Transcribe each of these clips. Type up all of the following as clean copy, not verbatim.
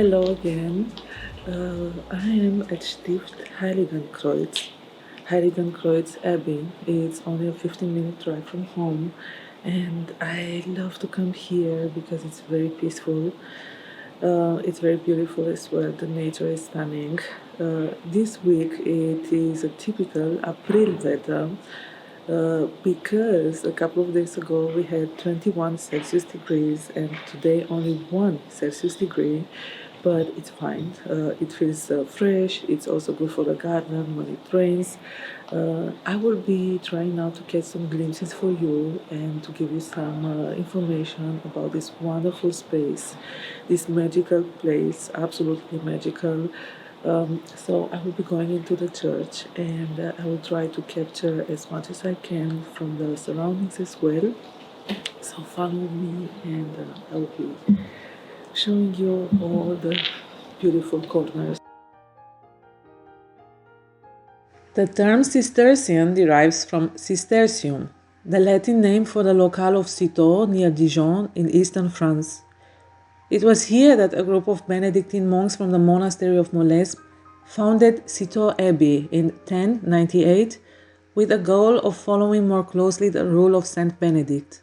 Hello again. I am at Stift Heiligenkreuz Abbey. It's only a 15-minute drive from home, and I love to come here because it's very peaceful. It's very beautiful as well. The nature is stunning. This week it is a typical April weather because a couple of days ago we had 21 Celsius degrees and today only 1 Celsius degree, but it's fine. It feels fresh. It's also good for the garden when it rains. I will be trying now to get some glimpses for you and to give you some information about this wonderful space, this magical place, absolutely magical. So I will be going into the church and I will try to capture as much as I can from the surroundings as well. So follow me and I will be showing you all the beautiful corners. The term Cistercian derives from Cistercium, the Latin name for the locale of Citeaux near Dijon in eastern France. It was here that a group of Benedictine monks from the monastery of Molesme founded Citeaux Abbey in 1098 with the goal of following more closely the rule of Saint Benedict.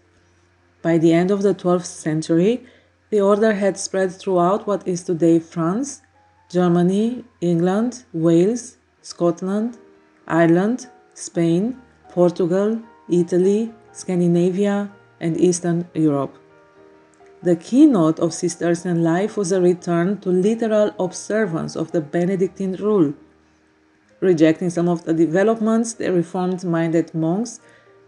By the end of the 12th century, the order had spread throughout what is today France, Germany, England, Wales, Scotland, Ireland, Spain, Portugal, Italy, Scandinavia, and Eastern Europe. The keynote of Cistercian life was a return to literal observance of the Benedictine rule. Rejecting some of the developments, the reformed-minded monks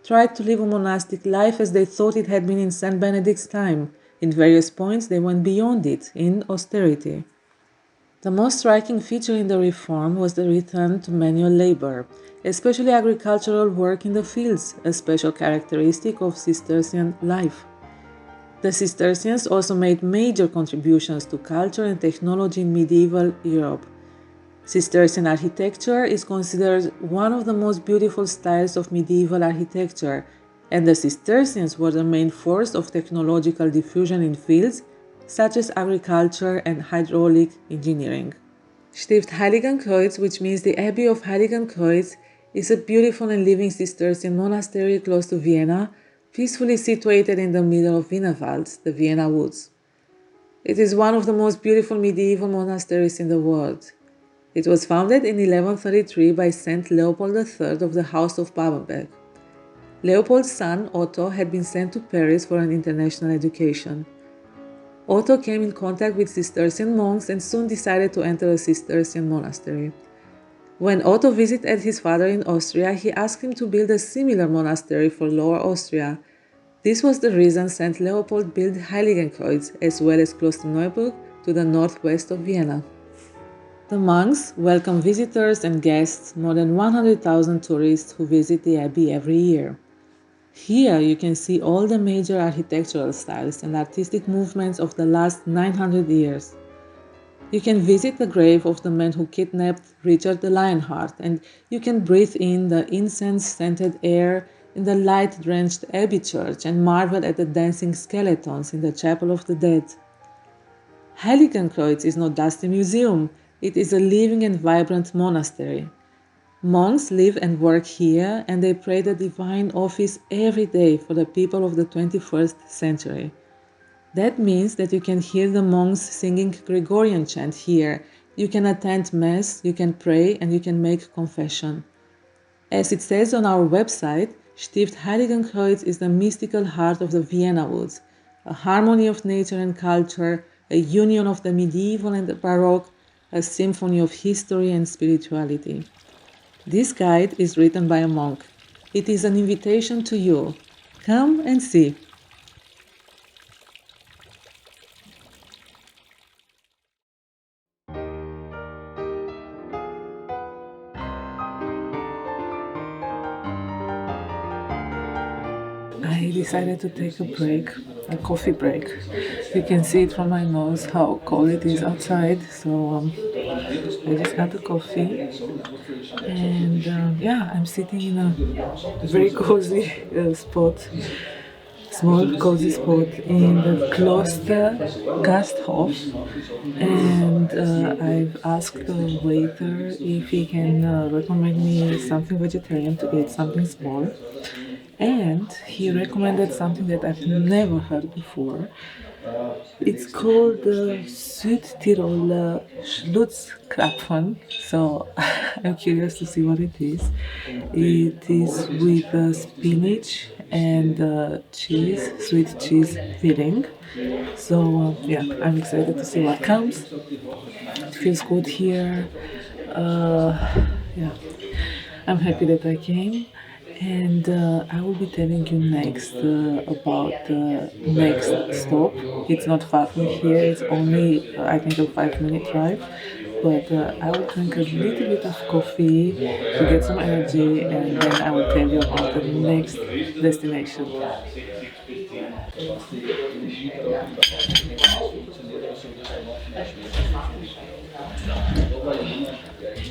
tried to live a monastic life as they thought it had been in Saint Benedict's time. In various points, they went beyond it, in austerity. The most striking feature in the reform was the return to manual labor, especially agricultural work in the fields, a special characteristic of Cistercian life. The Cistercians also made major contributions to culture and technology in medieval Europe. Cistercian architecture is considered one of the most beautiful styles of medieval architecture, and the Cistercians were the main force of technological diffusion in fields such as agriculture and hydraulic engineering. Stift Heiligenkreuz, which means the Abbey of Heiligenkreuz, is a beautiful and living Cistercian monastery close to Vienna, peacefully situated in the middle of Wienerwald, the Vienna woods. It is one of the most beautiful medieval monasteries in the world. It was founded in 1133 by Saint Leopold III of the House of Babenberg. Leopold's son, Otto, had been sent to Paris for an international education. Otto came in contact with Cistercian monks and soon decided to enter a Cistercian monastery. When Otto visited his father in Austria, he asked him to build a similar monastery for Lower Austria. This was the reason Saint Leopold built Heiligenkreuz, as well as Klosterneuburg to the northwest of Vienna. The monks welcome visitors and guests, more than 100,000 tourists who visit the abbey every year. Here you can see all the major architectural styles and artistic movements of the last 900 years. You can visit the grave of the man who kidnapped Richard the Lionheart, and you can breathe in the incense-scented air in the light-drenched Abbey Church and marvel at the dancing skeletons in the Chapel of the Dead. Heiligenkreuz is no dusty museum, it is a living and vibrant monastery. Monks live and work here, and they pray the divine office every day for the people of the 21st century. That means that you can hear the monks singing Gregorian chant here, you can attend Mass, you can pray, and you can make confession. As it says on our website, Stift Heiligenkreuz is the mystical heart of the Vienna woods, a harmony of nature and culture, a union of the medieval and the Baroque, a symphony of history and spirituality. This guide is written by a monk. It is an invitation to you. Come and see. I decided to take a break, a coffee break. You can see it from my nose how cold it is outside, so I just had a coffee and I'm sitting in a very cozy spot. small cozy spot in the Kloster Gasthof, and I've asked the waiter if he can recommend me something vegetarian to eat, something small, and he recommended something that I've never heard before. It's called the Südtiroler Schlutzkrapfen, so I'm curious to see what it is. It is with spinach and cheese, sweet cheese filling. So yeah, I'm excited to see what comes. It feels good here. Yeah, I'm happy that I came. And I will be telling you next about the next stop. It's not far from here, it's only, I think, a 5-minute drive. But I will drink a little bit of coffee to get some energy, and then I will tell you about the next destination.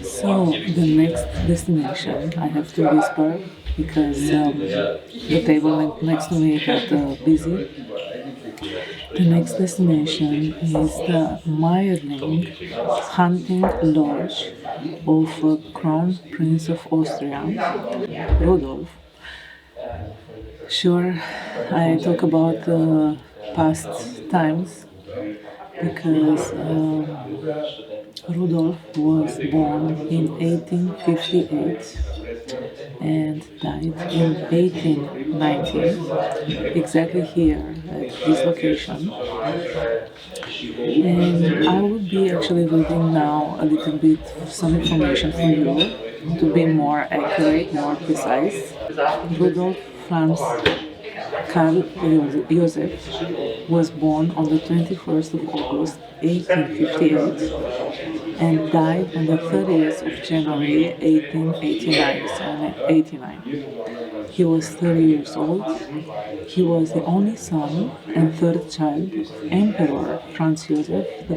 So, the next destination, I have to whisper because the table next to me got busy. The next destination is the Mayerling hunting lodge of Crown Prince of Austria, Rudolph. Sure, I talk about the past times because Rudolph was born in 1858 and died in 1890, exactly here at this location. And I will be actually reading now a little bit of some information for you to be more accurate, more precise. Rudolf Franz Karl Joseph was born on the 21st of August 1858 and died on the 30th of January 1889, so 89. He was 30 years old. He was the only son and third child of Emperor Franz Joseph I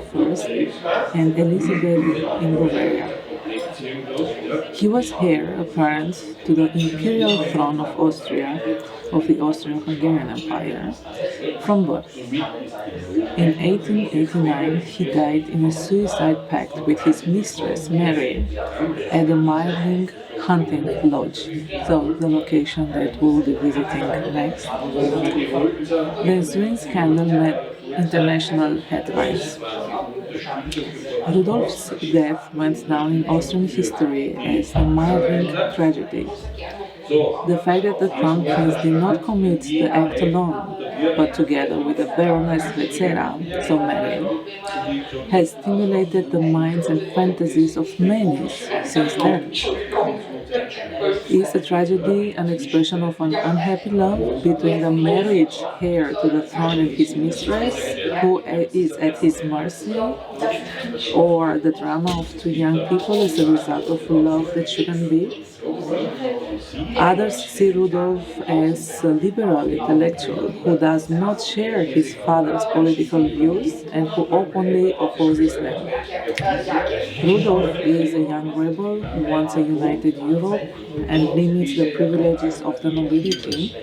and Elizabeth in Bavaria. He was heir apparent to the imperial throne of Austria, of the Austro-Hungarian Empire, from birth. In 1889, he died in a suicide pact with his mistress, Mary, at the Mayerling hunting lodge, so the location that we'll be visiting next. The ensuing scandal made international headlines. Rudolph's death went down in Austrian history as a Mayerling tragedy. The fact that the crown prince did not commit the act alone, but together with the Baroness Vetsera, so Mary, has stimulated the minds and fantasies of many since then. Is a tragedy an expression of an unhappy love between the married heir to the throne and his mistress, who is at his mercy, or the drama of two young people as a result of love that shouldn't be? Others see Rudolph as a liberal intellectual who does not share his father's political views and who openly opposes them. Rudolph is a young rebel who wants a united Europe and limits the privileges of the nobility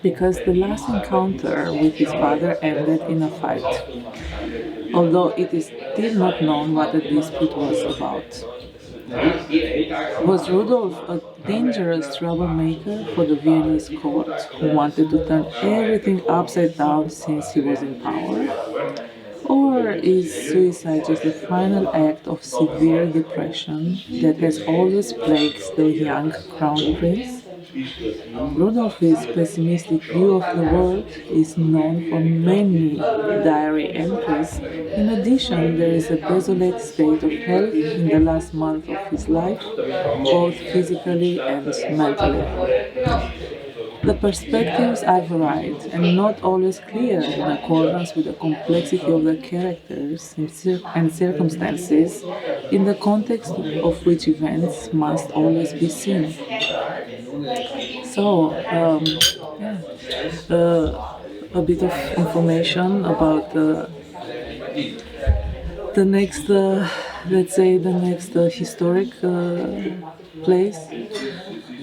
because the last encounter with his father ended in a fight, although it is still not known what the dispute was about. Was Rudolph a dangerous troublemaker for the Viennese court who wanted to turn everything upside down since he was in power? Or is suicide just the final act of severe depression that has always plagued the young crown prince? Rudolph's pessimistic view of the world is known for many diary entries. In addition, there is a desolate state of health in the last month of his life, both physically and mentally. The perspectives are varied and not always clear in accordance with the complexity of the characters and circumstances in the context of which events must always be seen. So, a bit of information about the next, let's say, the next historic place.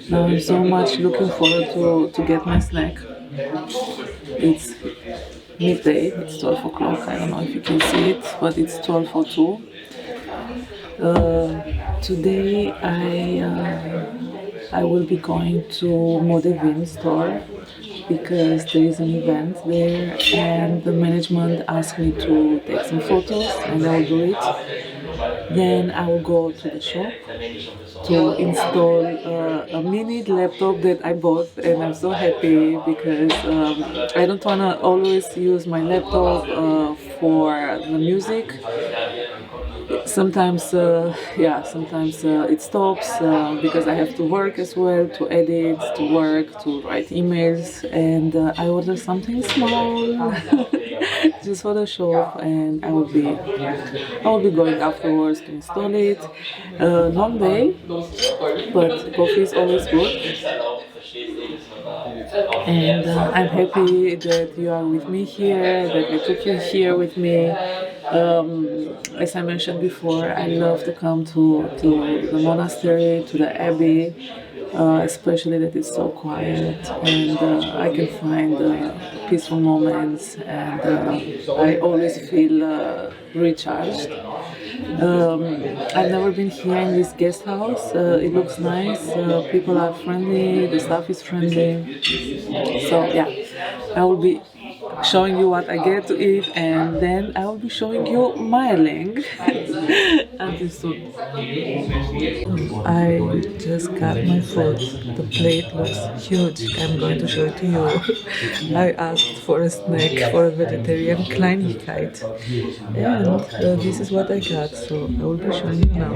Now I'm so much looking forward to get my snack. It's midday, it's 12 o'clock. I don't know if you can see it, but it's 12:02. Today I will be going to Modevin store because there is an event there and the management asked me to take some photos and I will do it. Then I will go to the shop to install a mini laptop that I bought, and I'm so happy because I don't want to always use my laptop for the music. Sometimes it stops because I have to work as well, to edit, to work, to write emails, and I order something small just for the shop, and I will be going afterwards to install it. Long day, but coffee is always good. And I'm happy that you are with me here, that I took you here with me. As I mentioned before, I love to come to the monastery, to the abbey, especially that it's so quiet and I can find peaceful moments, and I always feel recharged. I've never been here in this guest house. It looks nice. People are friendly. The staff is friendly. So yeah, I will be showing you what I get to eat, and then I will be showing you Mayerling. Until soon. I just got my food. The plate looks huge. I'm going to show it to you. I asked for a snack for a vegetarian Kleinigkeit, and this is what I got. So I will be showing you now.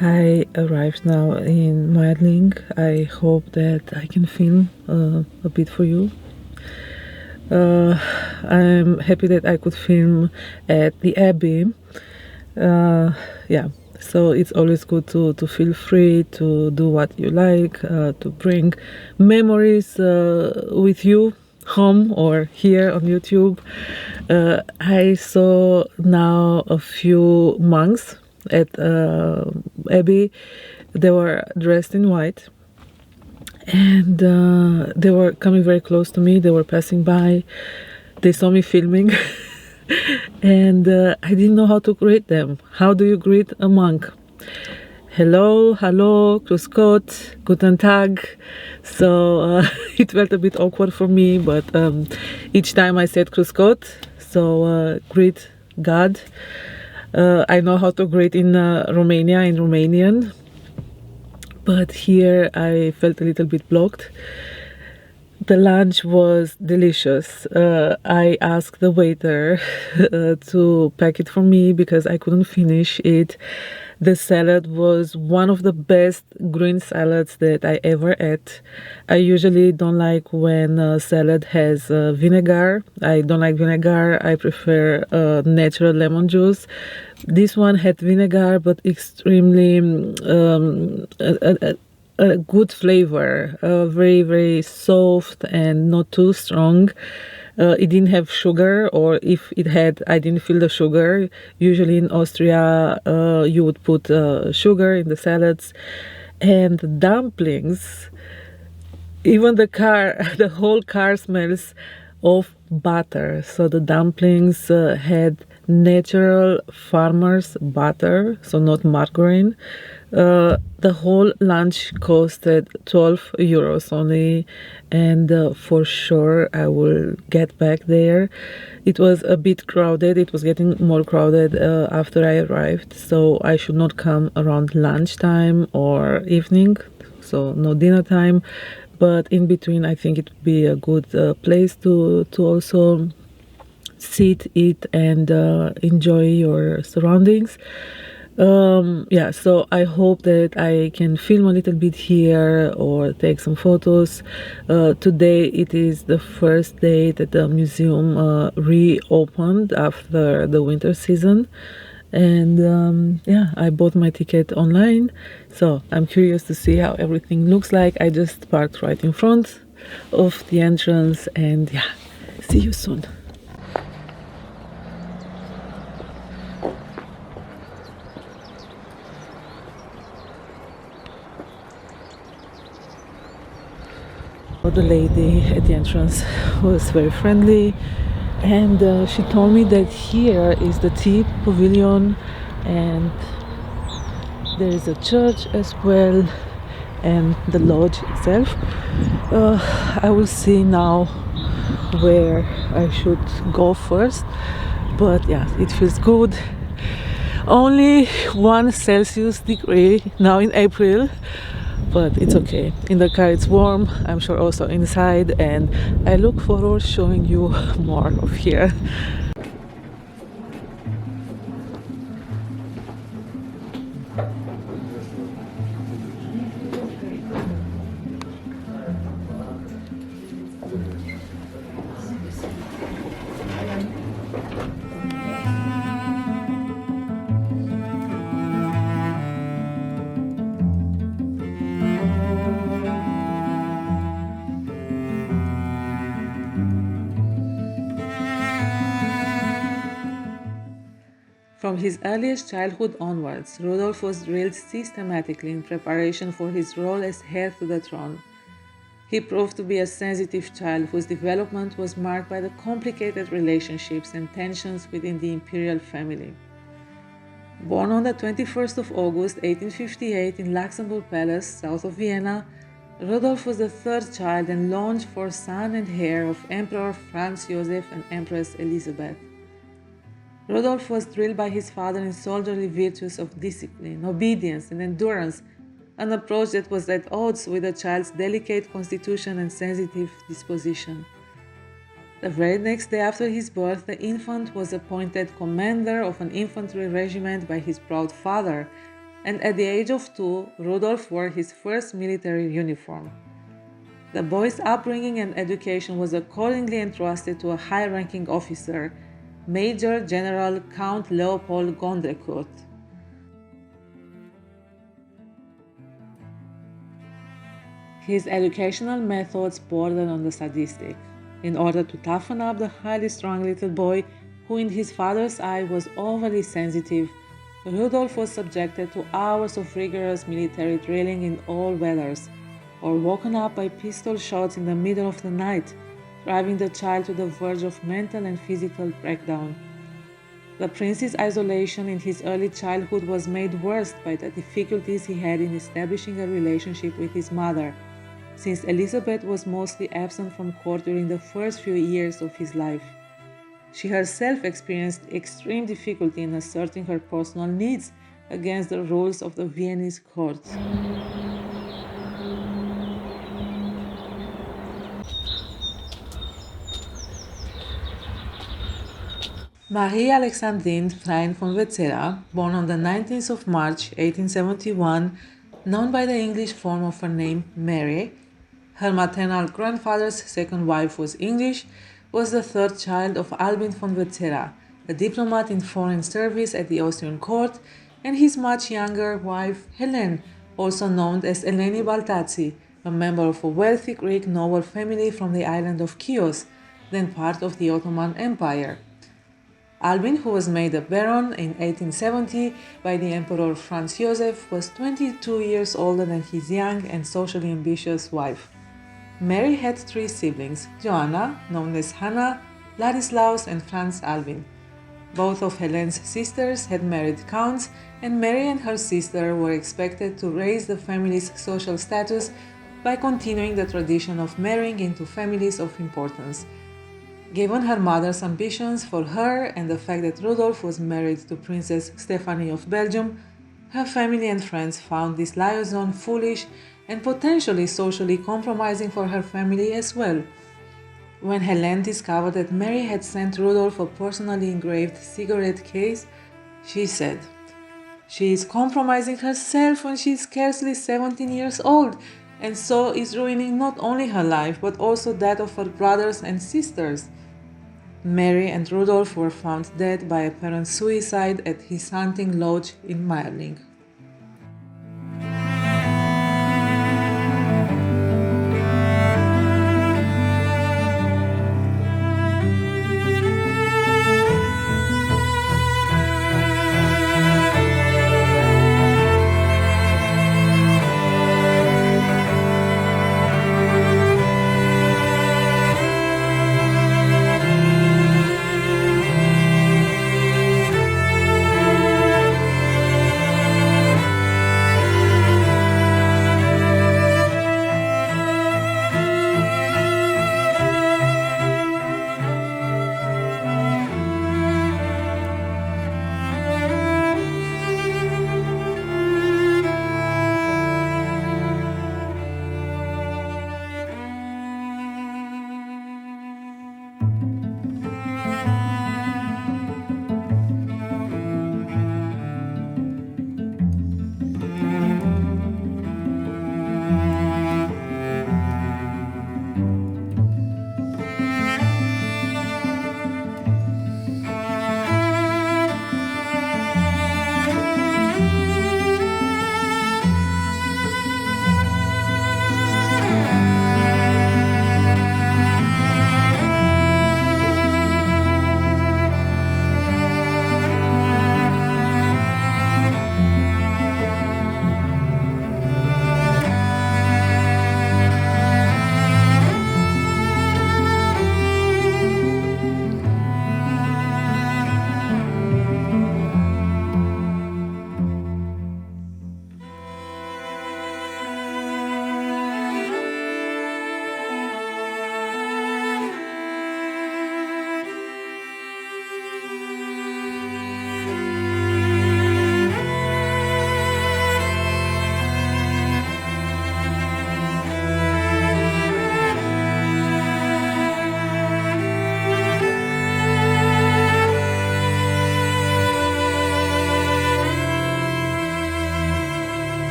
I arrived now in Mayerling. I hope that I can film a bit for you. I'm happy that I could film at the Abbey. Yeah, so it's always good to feel free to do what you like, to bring memories with you home or here on YouTube. I saw now a few monks at Abbey. They were dressed in white, and they were coming very close to me. They were passing by. They saw me filming and I didn't know how to greet them. How do you greet a monk? Hello, hallo, grüß Gott, guten Tag. So it felt a bit awkward for me, but each time I said grüß Gott, so greet God. I know how to greet in Romania, in Romanian, but here I felt a little bit blocked. The lunch was delicious. I asked the waiter to pack it for me because I couldn't finish it. The salad was one of the best green salads that I ever ate. I usually don't like when salad has vinegar. I don't like vinegar. I prefer natural lemon juice. This one had vinegar, but extremely a good flavor, very, very soft and not too strong. It didn't have sugar, or if it had, I didn't feel the sugar. Usually in Austria, you would put sugar in the salads. And the dumplings, even the whole car smells of butter. So the dumplings had natural farmer's butter, so not margarine. The whole lunch costed 12 euros only, and for sure I will get back there. It was a bit crowded. It was getting more crowded after I arrived, so I should not come around lunchtime or evening, so no dinner time, but in between I think it would be a good place to also sit, eat, and enjoy your surroundings. Yeah, so I hope that I can film a little bit here or take some photos. Today it is the first day that the museum reopened after the winter season. And yeah, I bought my ticket online, so I'm curious to see how everything looks like. I just parked right in front of the entrance, and yeah, see you soon. The lady at the entrance was very friendly, and she told me that here is the tea pavilion, and there is a church as well, and the lodge itself. I will see now where I should go first, but yeah, it feels good. Only 1 degree Celsius now in April, but it's okay. In the car it's warm, I'm sure also inside, and I look forward showing you more of here. From his earliest childhood onwards, Rudolph was drilled systematically in preparation for his role as heir to the throne. He proved to be a sensitive child whose development was marked by the complicated relationships and tensions within the imperial family. Born on the 21st of August 1858 in Luxembourg Palace, south of Vienna, Rudolph was the third child and longed for son and heir of Emperor Franz Joseph and Empress Elizabeth. Rudolph was drilled by his father in soldierly virtues of discipline, obedience, and endurance, an approach that was at odds with the child's delicate constitution and sensitive disposition. The very next day after his birth, the infant was appointed commander of an infantry regiment by his proud father, and at the age of 2, Rudolph wore his first military uniform. The boy's upbringing and education was accordingly entrusted to a high-ranking officer, Major General Count Leopold Gondrecourt. His educational methods bordered on the sadistic. In order to toughen up the highly strung little boy, who in his father's eye was overly sensitive, Rudolph was subjected to hours of rigorous military drilling in all weathers, or woken up by pistol shots in the middle of the night, driving the child to the verge of mental and physical breakdown. The prince's isolation in his early childhood was made worse by the difficulties he had in establishing a relationship with his mother, since Elizabeth was mostly absent from court during the first few years of his life. She herself experienced extreme difficulty in asserting her personal needs against the rules of the Viennese court. Marie Alexandrine Frein von Vetsera, born on the 19th of March 1871, known by the English form of her name Mary, her maternal grandfather's second wife was English, was the third child of Albin von Vetsera, a diplomat in foreign service at the Austrian court, and his much younger wife Helene, also known as Eleni Baltazi, a member of a wealthy Greek noble family from the island of Chios, then part of the Ottoman Empire. Albin, who was made a baron in 1870 by the Emperor Franz Joseph, was 22 years older than his young and socially ambitious wife. Mary had 3 siblings, Joanna, known as Hannah, Ladislaus, and Franz Albin. Both of Helene's sisters had married counts, and Mary and her sister were expected to raise the family's social status by continuing the tradition of marrying into families of importance. Given her mother's ambitions for her and the fact that Rudolph was married to Princess Stephanie of Belgium, her family and friends found this liaison foolish and potentially socially compromising for her family as well. When Helene discovered that Mary had sent Rudolph a personally engraved cigarette case, she said, "She is compromising herself when she is scarcely 17 years old, and so is ruining not only her life but also that of her brothers and sisters." Mary and Rudolph were found dead by apparent suicide at his hunting lodge in Mayerling.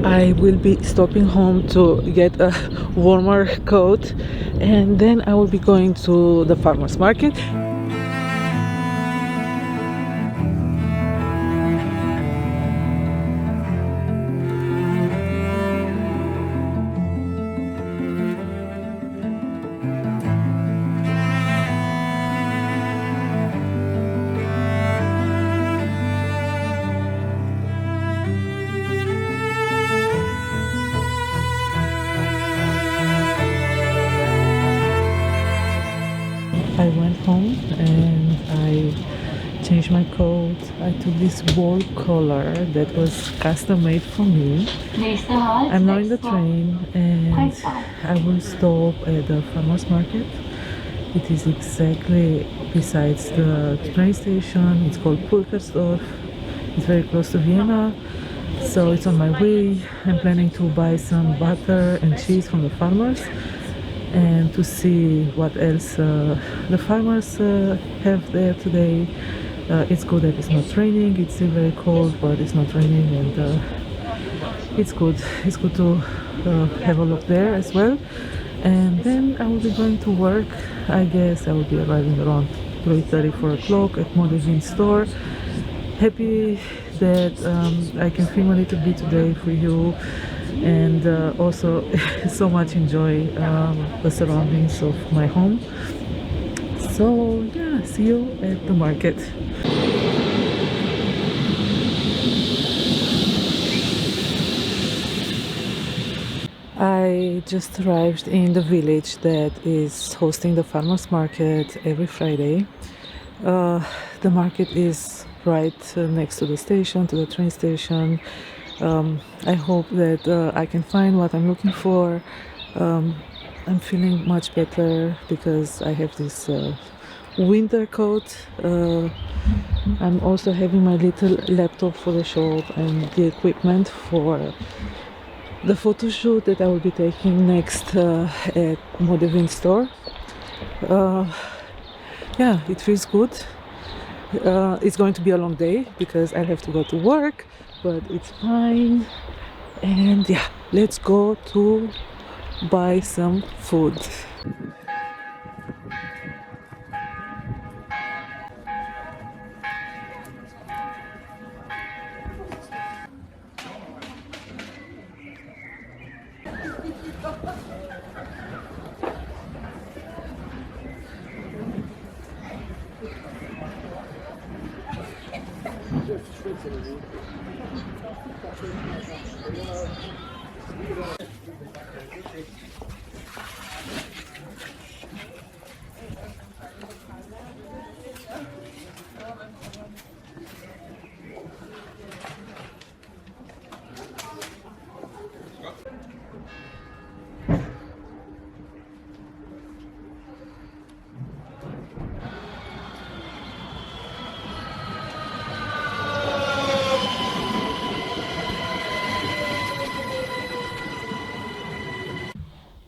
I will be stopping home to get a warmer coat, and then I will be going to the farmers market. I went home my coat. I took this wool collar that was custom made for me. I'm now in the train and I will stop at the farmer's market. It is exactly besides the train station. It's called Pulkersdorf. It's very close to Vienna. So it's on my way. I'm planning to buy some butter and cheese from the farmers and to see what else the farmers have there today. It's good that it's not raining. It's still very cold, but it's not raining, and it's good. It's good to have a look there as well. And then I will be going to work. I guess I will be arriving around 3:30, 4 o'clock at Modevin store. Happy that I can film a little bit today for you, and also so much enjoy the surroundings of my home. So yeah, see you at the market. I just arrived in the village that is hosting the farmers market every Friday. The market is right next to the station, to the train station. I hope that I can find what I'm looking for. I'm feeling much better because I have this winter coat. I'm also having my little laptop for the shop and the equipment for the photo shoot that I will be taking next at Modevin store. Yeah, it feels good. It's going to be a long day because I'll have to go to work, but it's fine. And yeah, let's go to buy some food.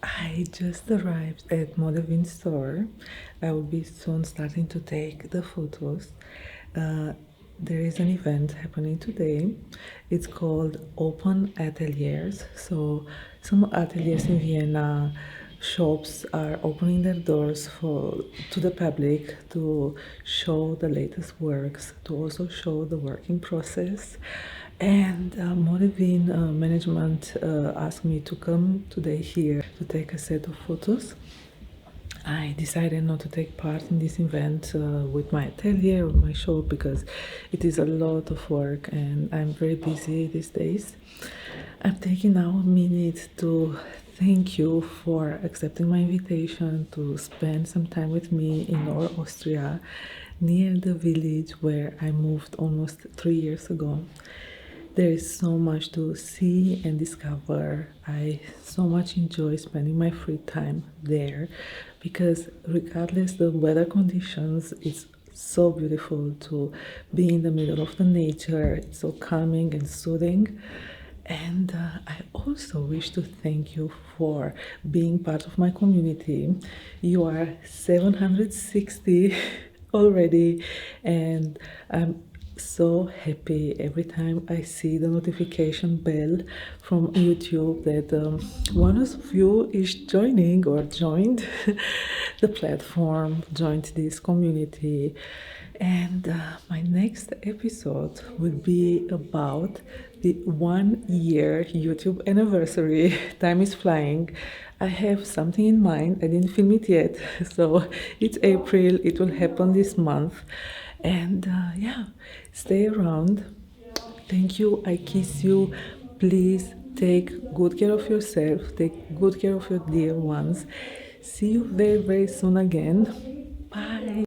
I just arrived at Modevin store. I will be soon starting to take the photos. There is an event happening today. It's called Open Ateliers. So some ateliers in Vienna, shops are opening their doors to the public to show the latest works, to also show the working process. And Modevin management asked me to come today here to take a set of photos. I decided not to take part in this event with my atelier or my shop because it is a lot of work and I'm very busy these days. I'm taking now a minute to thank you for accepting my invitation to spend some time with me in Lower Austria, near the village where I moved almost 3 years ago. There is so much to see and discover. I so much enjoy spending my free time there because regardless the weather conditions, it's so beautiful to be in the middle of the nature. It's so calming and soothing. And I also wish to thank you for being part of my community. You are 760 already, and I'm so happy every time I see the notification bell from YouTube that one of you is joining or joined the platform, joined this community. And my next episode will be about the 1 year YouTube anniversary. Time is flying. I have something in mind. I didn't film it yet. So it's April. It will happen this month. And yeah, stay around. Thank you. I kiss you. Please take good care of yourself. Take good care of your dear ones. See you very, very soon again. Bye.